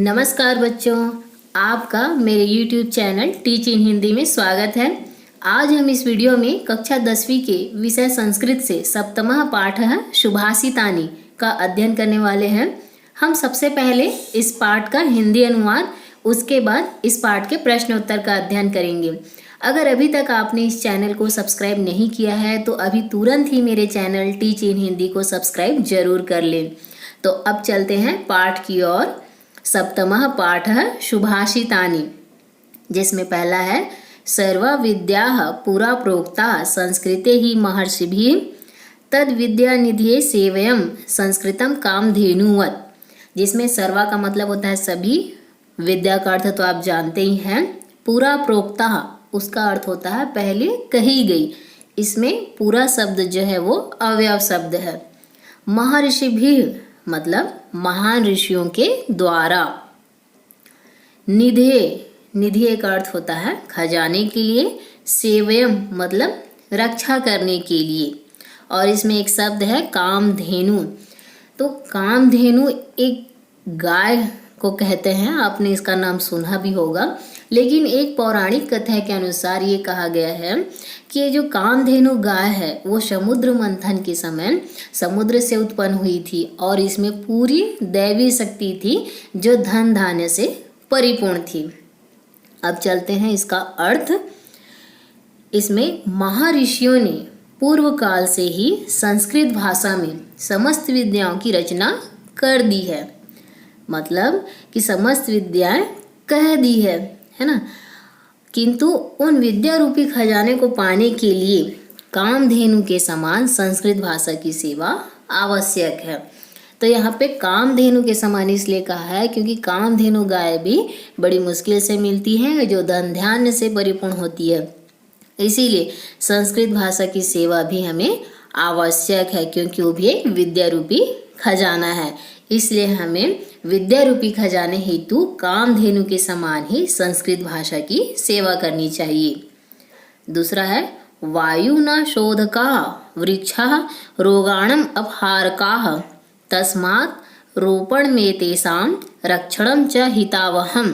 नमस्कार बच्चों, आपका मेरे YouTube channel teach in Hindi में स्वागत है। आज हम इस वीडियो में कक्षा 10वीं के विषय संस्कृत से सप्तमः पाठ शुभाषितानि का अध्ययन करने वाले हैं। हम सबसे पहले इस पाठ का हिंदी अनुवाद, उसके बाद इस पाठ के प्रश्न उत्तर का अध्ययन करेंगे। अगर अभी तक आपने इस चैनल को सब्सक्राइब नहीं किया है तो अभी तुरंत ही मेरे चैनल टीच इन हिंदी को सब्सक्राइब जरूर कर लें। तो अब चलते हैं पाठ की ओर। सप्तमः पाठ शुभाषितानि, जिसमें पहला है सर्वा विद्याः पुरा प्रोक्ता संस्कृते ही महर्षिभिः तद विद्यानिधये सेवयम् संस्कृतम कामधेनुवत्। जिसमें सर्वा का मतलब होता है सभी, विद्या का अर्थ तो आप जानते ही हैं। पुरा प्रोक्ता उसका अर्थ होता है पहले कही गई। इसमें पूरा शब्द जो है वो अवयव शब्द है। महर्षिभिः मतलब महान ऋषियों के द्वारा। निधे, निधि का अर्थ होता है खजाने के लिए। सेवयम मतलब रक्षा करने के लिए। और इसमें एक शब्द है कामधेनु। तो कामधेनु एक गाय को कहते हैं, आपने इसका नाम सुना भी होगा। लेकिन एक पौराणिक कथा के अनुसार ये कहा गया है कि ये जो कामधेनु गाय है वो समुद्र मंथन के समय समुद्र से उत्पन्न हुई थी और इसमें पूरी दैवी शक्ति थी जो धन धान्य से परिपूर्ण थी। अब चलते हैं इसका अर्थ। इसमें महर्षियों ने पूर्व काल से ही संस्कृत भाषा में समस्त विद्याओं की रचना कर दी है। मतलब कि समस्त विद्याएं कह दी है ना। किंतु उन विद्या रूपी खजाने को पाने के लिए कामधेनु के समान संस्कृत भाषा की सेवा आवश्यक है। तो यहाँ पे कामधेनु के समान इसलिए कहा है क्योंकि कामधेनु गाय भी बड़ी मुश्किल से मिलती है जो धन धान्य से परिपूर्ण होती है। इसीलिए संस्कृत भाषा की सेवा भी हमें आवश्यक है क्योंकि वो भी एक विद्या रूपी खजाना है। इसलिए हमें विद्या रूपी खजाने हेतु कामधेनु के समान ही संस्कृत भाषा की सेवा करनी चाहिए। दूसरा है वायुना शोधकाः वृक्षाः रोगाणम अपहारकाः तस्मात् रोपण में तेषां रक्षणं च हितावहम्।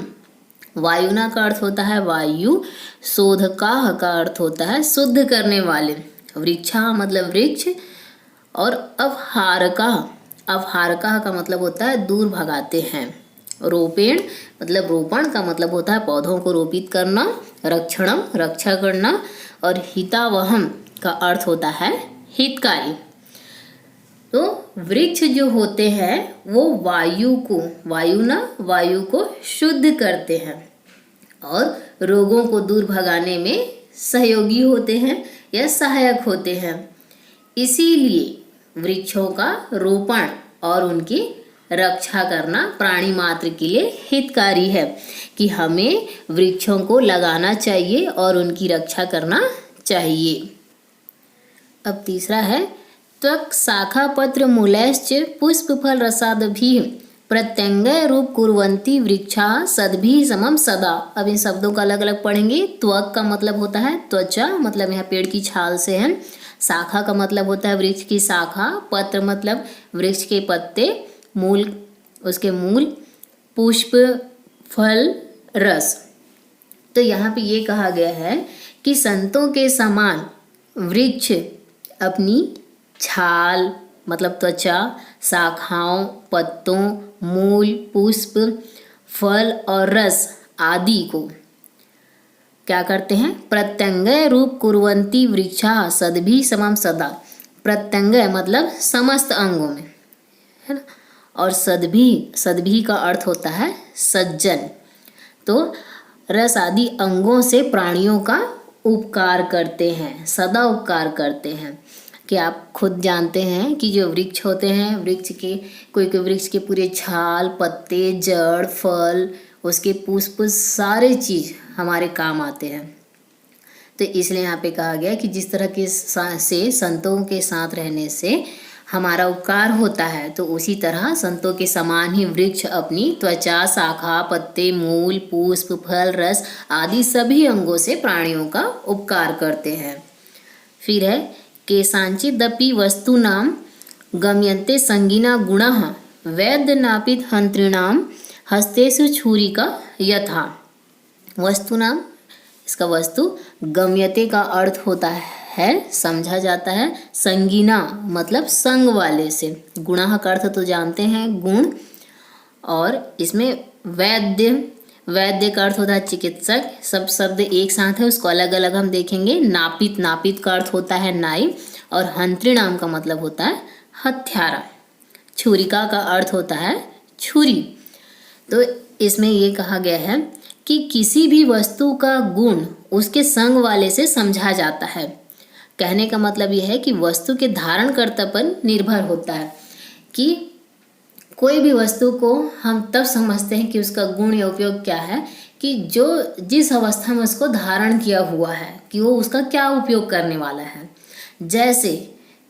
वायुना का अर्थ होता है वायु, शोधकाः का अर्थ होता है शुद्ध करने वाले, वृक्षाः मतलब वृक्ष, और अपहारकाः, अपहारकाः का मतलब होता है दूर भगाते हैं। रोपेण मतलब रोपण का मतलब होता है पौधों को रोपित करना, रक्षणम रक्षा करना, और हितावहम का अर्थ होता है हितकारी। तो वृक्ष जो होते हैं वो वायु को शुद्ध करते हैं और रोगों को दूर भगाने में सहयोगी होते हैं या सहायक होते हैं। इसीलिए वृक्षों का रोपण और उनकी रक्षा करना प्राणी मात्र के लिए हितकारी है कि हमें वृक्षों को लगाना चाहिए और उनकी रक्षा करना चाहिए। अब तीसरा है त्वक् शाखा पत्र मूलैश्च पुष्प फल रसादभिः प्रत्यंगय रूप कुर्वन्ति वृक्षाः सद्भिः समं सदा। अब इन शब्दों का अलग अलग पढ़ेंगे। त्वक का मतलब होता है त्वचा, मतलब यहाँ पेड़ की छाल से है। शाखा का मतलब होता है वृक्ष की शाखा, पत्र मतलब वृक्ष के पत्ते, मूल उसके मूल, पुष्प फल रस। तो यहाँ पे ये कहा गया है कि संतों के समान वृक्ष अपनी छाल मतलब त्वचा, शाखाओं, पत्तों, मूल, पुष्प, फल और रस आदि को क्या करते हैं? प्रत्यंगय रूप कुर्वन्ति वृक्षाः सद्भिः समं सदा। प्रत्यंगय मतलब समस्त अंगों में, है ना। और सद्भिः का अर्थ होता है सज्जन। तो रस आदि अंगों से प्राणियों का उपकार करते हैं, सदा उपकार करते हैं। कि आप खुद जानते हैं कि जो वृक्ष होते हैं, वृक्ष के कोई वृक्ष के पूरे छाल, पत्ते, जड़, फल, उसके पुष्प, सारे चीज़ हमारे काम आते हैं। तो इसलिए यहाँ पे कहा गया कि जिस तरह के से संतों के साथ रहने से हमारा उपकार होता है, तो उसी तरह संतों के समान ही वृक्ष अपनी त्वचा, शाखा, पत्ते, मूल, पुष्प, फल, रस आदि सभी अंगों से प्राणियों का उपकार करते हैं। फिर है केषांचिदपि वस्तूनां गम्यन्ते संगीना गुणाः वैद्यनापित हंतॄणां हस्तेषु छुरिका यथा। वस्तु नाम, इसका वस्तु गम्यते का अर्थ होता है, समझा जाता है। संगीना मतलब संग वाले से। गुणः का अर्थ तो जानते हैं गुण, और इसमें वैद्य, वैद्य का अर्थ होता है चिकित्सक। सब शब्द एक साथ है, उसको अलग अलग हम देखेंगे। नापित, नापित का अर्थ होता है नाई, और हंत्री नाम का मतलब होता है हत्यारा। छुरिका का अर्थ होता है छुरी। तो इसमें ये कहा गया है कि किसी भी वस्तु का गुण उसके संग वाले से समझा जाता है। कहने का मतलब यह है कि वस्तु के धारणकर्ता पर निर्भर होता है, कि कोई भी वस्तु को हम तब समझते हैं कि उसका गुण या उपयोग क्या है, कि जो जिस अवस्था में उसको धारण किया हुआ है, कि वो उसका क्या उपयोग करने वाला है। जैसे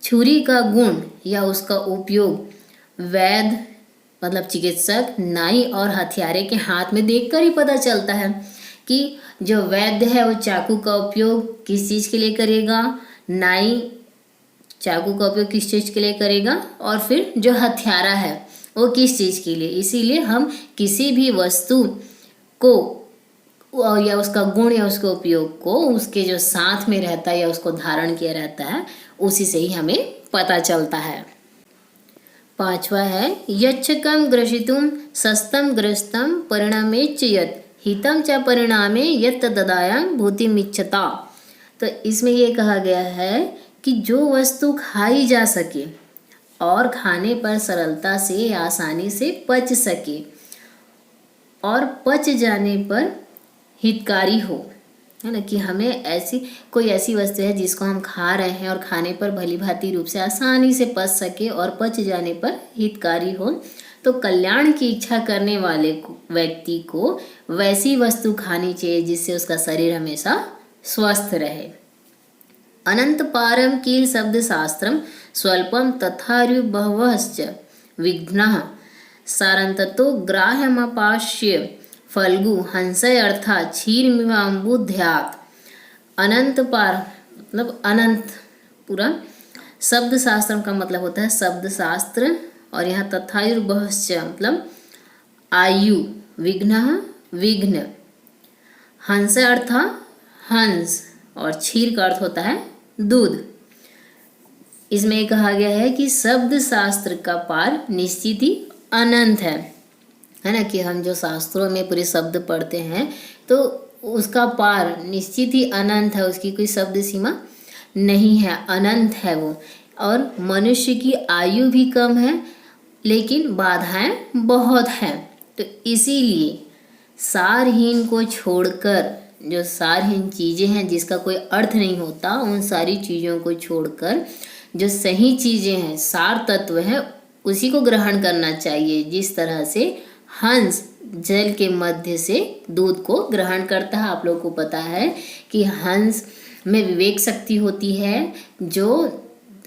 छुरी का गुण या उसका उपयोग वैद्य मतलब चिकित्सक, नाई और हथियारे के हाथ में देखकर ही पता चलता है कि जो वैद्य है वो चाकू का उपयोग किस चीज़ के लिए करेगा, नाई चाकू का उपयोग किस चीज़ के लिए करेगा, और फिर जो हथियारा है वो किस चीज़ के लिए। इसीलिए हम किसी भी वस्तु को या उसका गुण या उसके उपयोग को उसके जो साथ में रहता है या उसको धारण किया रहता है, उसी से ही हमें पता चलता है। पांचवा है यच्छकम ग्रसितुम सस्तम ग्रस्तम परिणामेच यत् हितम च परिणामे यत् ददायां भूतिमिच्छता। तो इसमें ये कहा गया है कि जो वस्तु खाई जा सके और खाने पर सरलता से आसानी से पच सके और पच जाने पर हितकारी हो, है ना, कि हमें कोई ऐसी वस्तु है जिसको हम खा रहे हैं और खाने पर भली भांति रूप से आसानी से पच सके और पच जाने पर हितकारी हो, तो कल्याण की इच्छा करने वाले व्यक्ति को वैसी वस्तु खानी चाहिए जिससे उसका शरीर हमेशा स्वस्थ रहे। अनंत पारम कील शब्द शास्त्रम स्वल्पम तथारु बहवश्च विघ्नः सारंततो ग्राह्यमपाश्य फल्गु हंसय अर्था क्षीरमिवाम्बुध्यात्। अनंत पार मतलब अनंत पूरा। शब्द शास्त्र का मतलब होता है शब्द शास्त्र, और यहाँ तथायुर्बहश्च मतलब आयु, विघ्नः विघ्न, हंसय अर्था हंस, और क्षीर का अर्थ होता है दूध। इसमें कहा गया है कि शब्द शास्त्र का पार निश्चित ही अनंत है ना, कि हम जो शास्त्रों में पूरे शब्द पढ़ते हैं तो उसका पार निश्चित ही अनंत है, उसकी कोई शब्द सीमा नहीं है, अनंत है वो। और मनुष्य की आयु भी कम है लेकिन बाधाएं बहुत हैं। तो इसीलिए सारहीन को छोड़कर, जो सारहीन चीज़ें हैं जिसका कोई अर्थ नहीं होता, उन सारी चीज़ों को छोड़कर जो सही चीज़ें हैं, सार तत्व है, उसी को ग्रहण करना चाहिए। जिस तरह से हंस जल के मध्य से दूध को ग्रहण करता है। आप लोगों को पता है कि हंस में विवेक शक्ति होती है, जो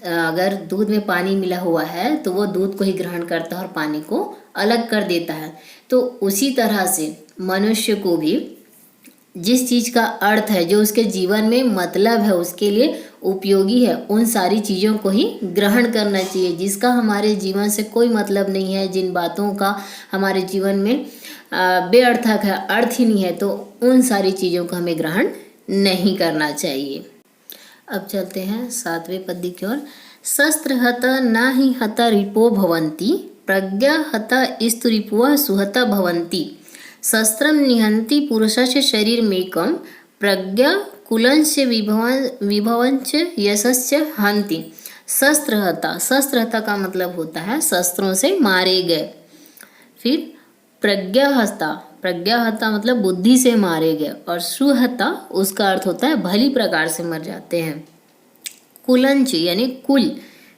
अगर दूध में पानी मिला हुआ है तो वो दूध को ही ग्रहण करता है और पानी को अलग कर देता है। तो उसी तरह से मनुष्य को भी जिस चीज़ का अर्थ है, जो उसके जीवन में मतलब है, उसके लिए उपयोगी है, उन सारी चीज़ों को ही ग्रहण करना चाहिए। जिसका हमारे जीवन से कोई मतलब नहीं है, जिन बातों का हमारे जीवन में बेअर्थक है, अर्थ ही नहीं है, तो उन सारी चीज़ों को हमें ग्रहण नहीं करना चाहिए। अब चलते हैं 7वें पद्य की ओर। शस्त्र हत न ही हत रिपो भवन्ति, प्रज्ञा हत स्तु रिपुः सुहत भवन्ति। शस्त्रं निहन्ति पुरुषस्य शरीरमेकं, प्रज्ञा कुलस्य विभवञ्च यशस्य हन्ति। शस्त्रहता, शस्त्रहता का मतलब होता है शस्त्रों से मारे गए। फिर प्रज्ञाहता, प्रज्ञाहता मतलब बुद्धि से मारे गए, और सुहता उसका अर्थ होता है भली प्रकार से मर जाते हैं। कुलंच यानी कुल,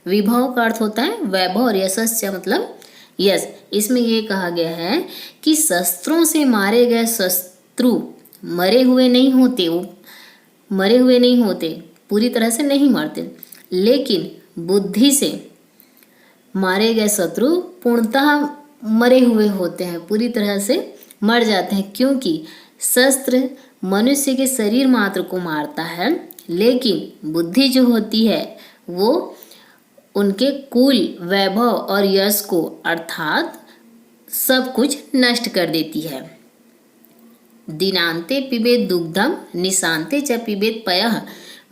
विभव का अर्थ होता है वैभव, और यशस्य मतलब यश। इसमें ये कहा गया है कि शस्त्रों से मारे गए शत्रु मरे हुए नहीं होते, वो मरे हुए नहीं होते, पूरी तरह से नहीं मरते, लेकिन बुद्धि से मारे गए शत्रु पूर्णतः मरे हुए होते हैं, पूरी तरह से मर जाते हैं। क्योंकि शस्त्र मनुष्य के शरीर मात्र को मारता है, लेकिन बुद्धि जो होती है वो उनके कुल, वैभव और यश को, अर्थात सब कुछ नष्ट कर देती है। दिनांते पिबेत दुग्धम निशांते च पिबेत पयः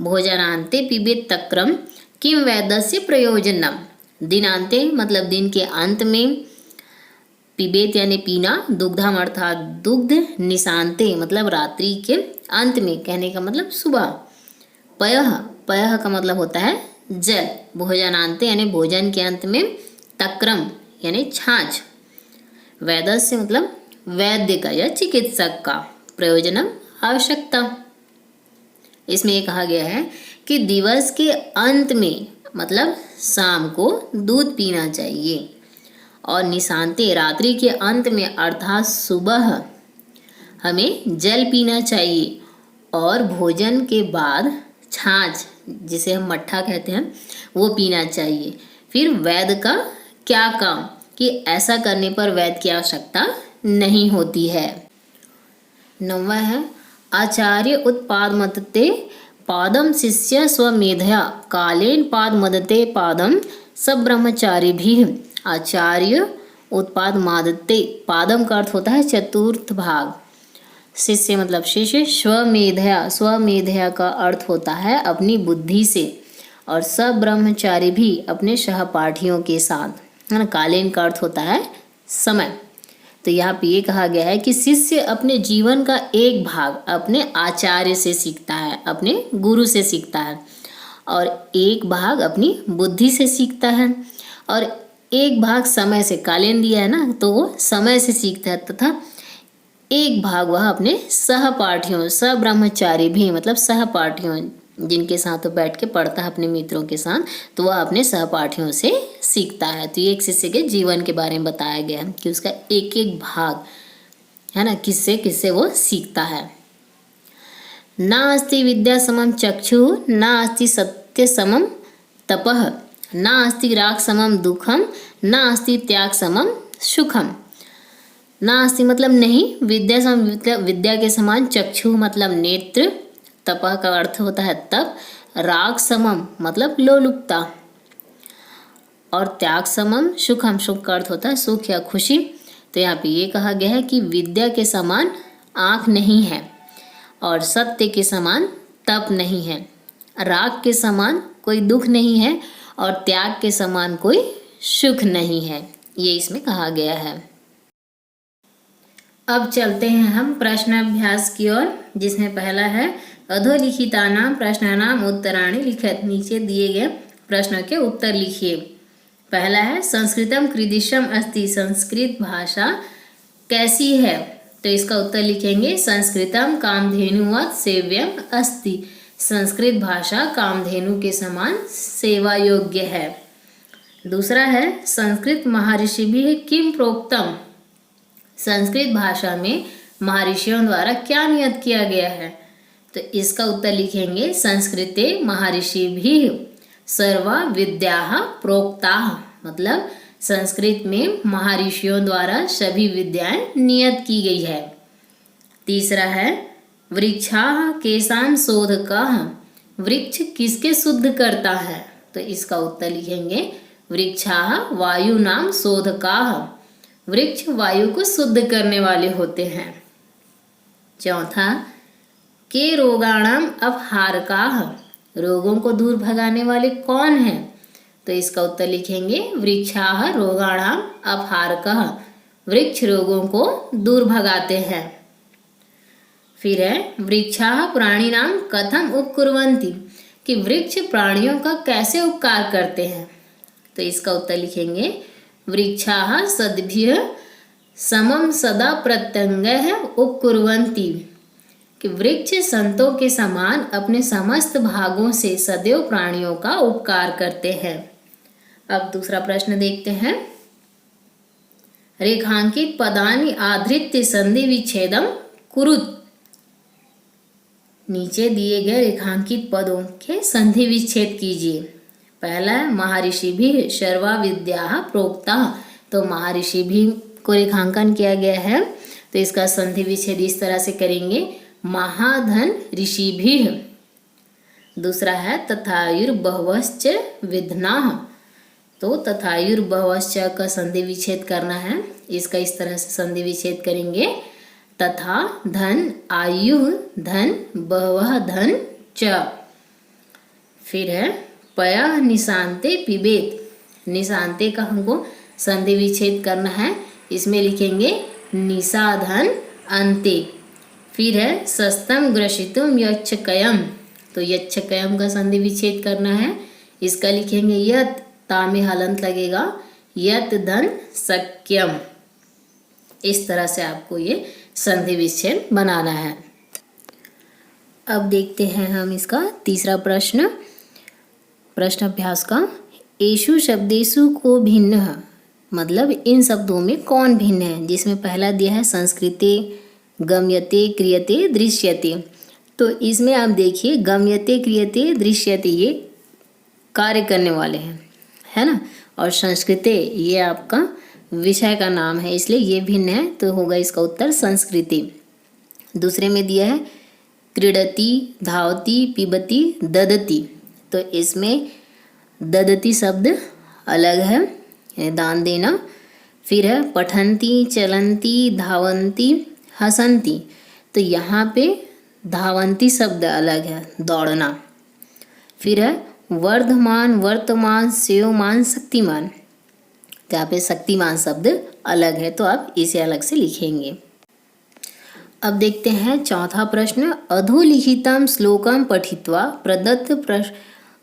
भोजनांते पिबेत तक्रम किम वैदस्य प्रयोजनम। दिनांते मतलब दिन के अंत में, पिबेत यानी पीना, दुग्धम अर्थात दुग्ध, निशांते मतलब रात्रि के अंत में, कहने का मतलब सुबह, पयः पयः का मतलब होता है जल, भोजनांते यानी भोजन के अंत में, तक्रम यानी छाछ, वैदस्य मतलब वैद्य का या चिकित्सक का, प्रयोजनम आवश्यकता। इसमें ये कहा गया है कि दिवस के अंत में मतलब शाम को दूध पीना चाहिए, और निशांते रात्रि के अंत में अर्थात सुबह हमें जल पीना चाहिए, और भोजन के बाद छाछ जिसे हम मट्ठा कहते हैं वो पीना चाहिए। फिर वैद्य का क्या काम कि ऐसा करने पर वैद्य की आवश्यकता नहीं होती है। 9वां है आचार्य उत्पाद मदते पादम शिष्य स्वमेधया कालेन पाद मदते पादम सब ब्रह्मचारी भी। आचार्य उत्पाद मादते, पादम का अर्थ होता है चतुर्थ भाग, शिष्य मतलब शिष्य, स्वमेधया, स्वमेधया का अर्थ होता है अपनी बुद्धि से, और सब ब्रह्मचारी भी अपने सहपाठियों के साथ, है ना। कालीन का अर्थ होता है समय। तो यहाँ पे ये कहा गया है कि शिष्य अपने जीवन का एक भाग अपने आचार्य से सीखता है, अपने गुरु से सीखता है, और एक भाग अपनी बुद्धि से सीखता है, और एक भाग समय से, कालीन दिया है ना तो वो समय से सीखता है, तथा एक भाग वह अपने सहपाठियों, सब्रह्मचारी भी मतलब सहपाठियों जिनके साथ वो बैठ के पढ़ता है अपने मित्रों के साथ, तो वह अपने सहपाठियों से सीखता है। तो ये एक शिष्य के जीवन के बारे में बताया गया है कि उसका एक एक भाग, है ना, किससे किससे वो सीखता है। नास्ति विद्या समम चक्षु नास्ति सत्य समम तपः नास्ति राग समम दुखम नास्ति त्याग समम सुखम। नास्ति मतलब नहीं, विद्या सम विद्या के समान, चक्षु मतलब नेत्र, तपः का अर्थ होता है तप, राग समम मतलब लोलुपता, और त्याग समम सुखम, सुख का अर्थ होता है सुख या खुशी। तो यहाँ पे ये कहा गया है कि विद्या के समान आँख नहीं है, और सत्य के समान तप नहीं है, राग के समान कोई दुख नहीं है, और त्याग के समान कोई सुख नहीं है, ये इसमें कहा गया है। अब चलते हैं हम प्रश्नाभ्यास की ओर, जिसमें पहला है अधोलिखितानां प्रश्नानां उत्तराणि लिखत। नीचे दिए गए प्रश्नों के उत्तर लिखिए। पहला है संस्कृतम कीदृशम अस्ति, संस्कृत भाषा कैसी है। तो इसका उत्तर लिखेंगे संस्कृतम कामधेनुवत् सेव्यम अस्ति, संस्कृत भाषा कामधेनु के समान सेवा योग्य है। दूसरा है संस्कृत महर्षिभिः किम प्रोक्तम, संस्कृत भाषा में महर्षियों द्वारा क्या नियत किया गया है। तो इसका उत्तर लिखेंगे संस्कृते महर्षिभिः सर्वा विद्याः प्रोक्ताः, मतलब संस्कृत में महर्षियों द्वारा सभी विद्याएं नियत की गई है। तीसरा है वृक्षाः केषां शोधकाः, वृक्ष किसके शुद्ध करता है। तो इसका उत्तर लिखेंगे वृक्षाः वायुनां शोधकाः, वृक्ष वायु को शुद्ध करने वाले होते हैं। चौथा के रोगाणाम अपहारकाः, रोगों को दूर भगाने वाले कौन हैं। तो इसका उत्तर लिखेंगे वृक्षाः रोगाणाम अपहारकः, वृक्ष रोगों को दूर भगाते हैं। फिर है वृक्षाः प्राणिनां कथम उपकुर्वन्ति, कि वृक्ष प्राणियों का कैसे उपकार करते हैं। तो इसका उत्तर लिखेंगे वृक्षाः सद्भिः समं सदा प्रत्यङ्गैः उपकुर्वन्ति, कि वृक्ष संतों के समान अपने समस्त भागों से सदैव प्राणियों का उपकार करते हैं। अब दूसरा प्रश्न देखते हैं। रेखांकित पदानि आधृत्य संधि विच्छेदम कुरुत, नीचे दिए गए रेखांकित पदों के संधि विच्छेद कीजिए। पहला है महर्षिभिः सर्वा विद्याः प्रोक्ताः, तो महर्षिभिः को रेखांकन किया गया है, तो इसका संधि विच्छेद इस तरह से करेंगे महाधन ऋषिभिः। दूसरा है तथायुर्बहवश्च विद्नाः, तो तथायुर्भवश्च का संधि विच्छेद करना है। इसका इस तरह से संधि विच्छेद करेंगे, तथा धन आयु धन बहवः धन च। फिर है पया निशांते पिबेत। निशांते का हमको संधि विच्छेद करना है, इसमें लिखेंगे निशा धन अंते। फिर है सस्तम ग्रसितुम यच्छकयम। तो यच्छकयम का संधि विच्छेद करना है, इसका लिखेंगे यत, ता में हलंत लगेगा, यत धन सक्यम। इस तरह से आपको ये संधि विच्छेद बनाना है। अब देखते हैं हम इसका तीसरा प्रश्न, प्रश्न अभ्यास का। एषु शब्देषु को भिन्न, मतलब इन शब्दों में कौन भिन्न है, जिसमें पहला दिया है संस्कृते, गम्यते, क्रियते, दृश्यते। तो इसमें आप देखिए गम्यते, क्रियते, दृश्यते ये कार्य करने वाले हैं, है ना, और संस्कृते ये आपका विषय का नाम है, इसलिए ये भिन्न है, तो होगा इसका उत्तर संस्कृति। दूसरे में दिया है क्रीडति, धावति, पिबति, ददति। तो इसमें ददति शब्द अलग है, दान देना। फिर है पठन्ति, चलन्ति, धावन्ति, हसन्ति। तो यहाँ पे धावन्ति शब्द अलग है, दौड़ना। फिर है वर्धमान, वर्तमान, सेवमान, शक्तिमान। तो यहाँ पे शक्तिमान शब्द अलग है, तो आप इसे अलग से लिखेंगे। अब देखते हैं चौथा प्रश्न। अधोलिखितं श्लोकं पठित्वा प्रदत्त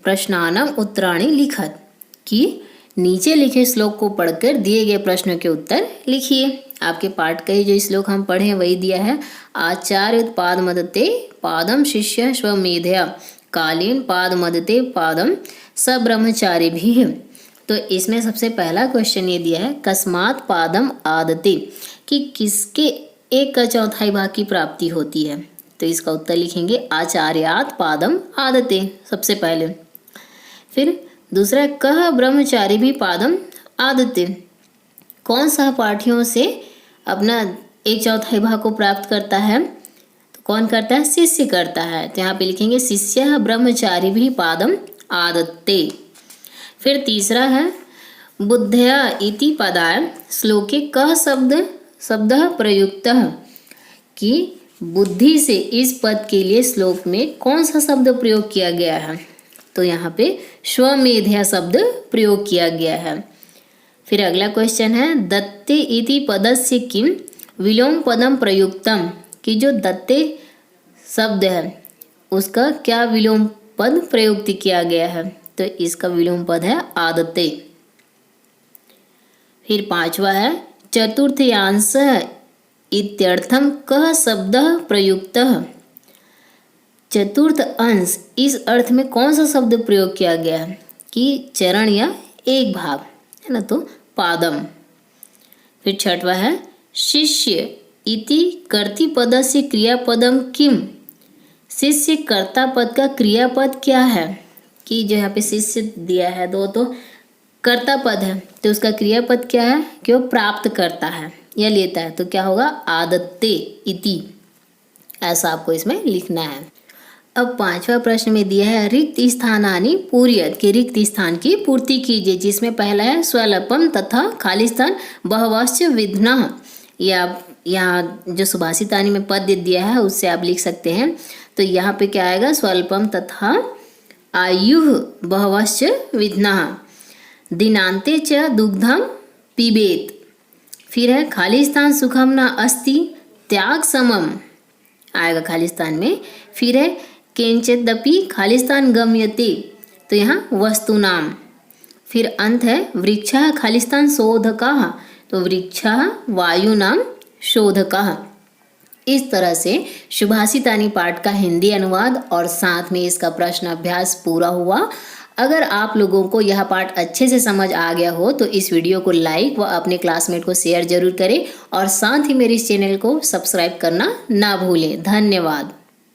प्रश्नानां उत्तराणि लिखत। कि नीचे लिखे श्लोक को पढ़कर दिए गए प्रश्नों के उत्तर लिखिए। आपके पाठ का ही जो श्लोक हम पढ़े वही दिया है। आचार्य पाद मदते पादम शिष्य स्वमेधया कालीन पाद मदते पादम सब्रह्मचारी भी। तो इसमें सबसे पहला क्वेश्चन ये दिया है कस्मात पादम आदते, कि किसके एक का चौथाई भाग की प्राप्ति होती है। तो इसका उत्तर लिखेंगे आचार्यात पादम आदते सबसे पहले। फिर दूसरा कह ब्रह्मचारी भी पादम आदते, कौन सहपाठियों से अपना एक चौथाई भाग को प्राप्त करता है, तो कौन करता है, शिष्य करता है। तो यहाँ पे लिखेंगे शिष्य ब्रह्मचारी भी पादम आदत्ते। फिर तीसरा है बुद्धया इति पदाय श्लोके कह शब्द प्रयुक्त, कि बुद्धि से इस पद के लिए श्लोक में कौन सा शब्द प्रयोग किया गया है। तो यहाँ पे स्वमेधया शब्द प्रयोग किया गया है। फिर अगला क्वेश्चन है दत्ते इति पदस्य किम विलोम पदम प्रयुक्तम, कि जो दत्ते शब्द है उसका क्या विलोम पद प्रयुक्त किया गया है। तो इसका विलोम पद है आदते। फिर पांचवा है चतुर्थयांश इत्यर्थम कह शब्द प्रयुक्त। चतुर्थ अंश इस अर्थ में कौन सा शब्द प्रयोग किया गया है, कि चरण या एक भाग, है ना, तो पादम। फिर छठवा है शिष्य इति कर्तृपदस्य क्रियापदम किम, शिष्य कर्ता पद का क्रियापद क्या है। कि जो यहाँ पे शिष्य दिया है दो, तो कर्ता पद है, तो उसका क्रियापद क्या है, कि वो प्राप्त करता है या लेता है। तो क्या होगा आदत्ते इति, ऐसा आपको इसमें लिखना है। अब पांचवा प्रश्न में दिया है रिक्त स्थानानि पूर्यत, के रिक्त स्थान की पूर्ति कीजिए, जिसमें पहला है स्वल्पम तथा खाली स्थान बहवश्च विध्नः। या यहाँ जो सुभाषितानि में पद दिया है उससे आप लिख सकते हैं। तो यहाँ पे क्या आएगा, स्वल्पम तथा आयु बहवश्च विध्नः दिनांते च दुग्धम पिबेत। फिर है खाली स्थान सुखम न अस्ति त्याग समम आएगा खाली स्थान में। फिर है केंचिदपि खाली स्थान गम्यते, तो यहाँ वस्तु नाम। फिर अंत है वृक्षः खाली स्थान शोधकः, तो वृक्षः वायु नाम शोधकः। इस तरह से सुभाषितानि पाठ का हिंदी अनुवाद और साथ में इसका प्रश्न अभ्यास पूरा हुआ। अगर आप लोगों को यह पाठ अच्छे से समझ आ गया हो तो इस वीडियो को लाइक व अपने क्लासमेट को शेयर जरूर करें और साथ ही मेरे इस चैनल को सब्सक्राइब करना ना भूलें। धन्यवाद।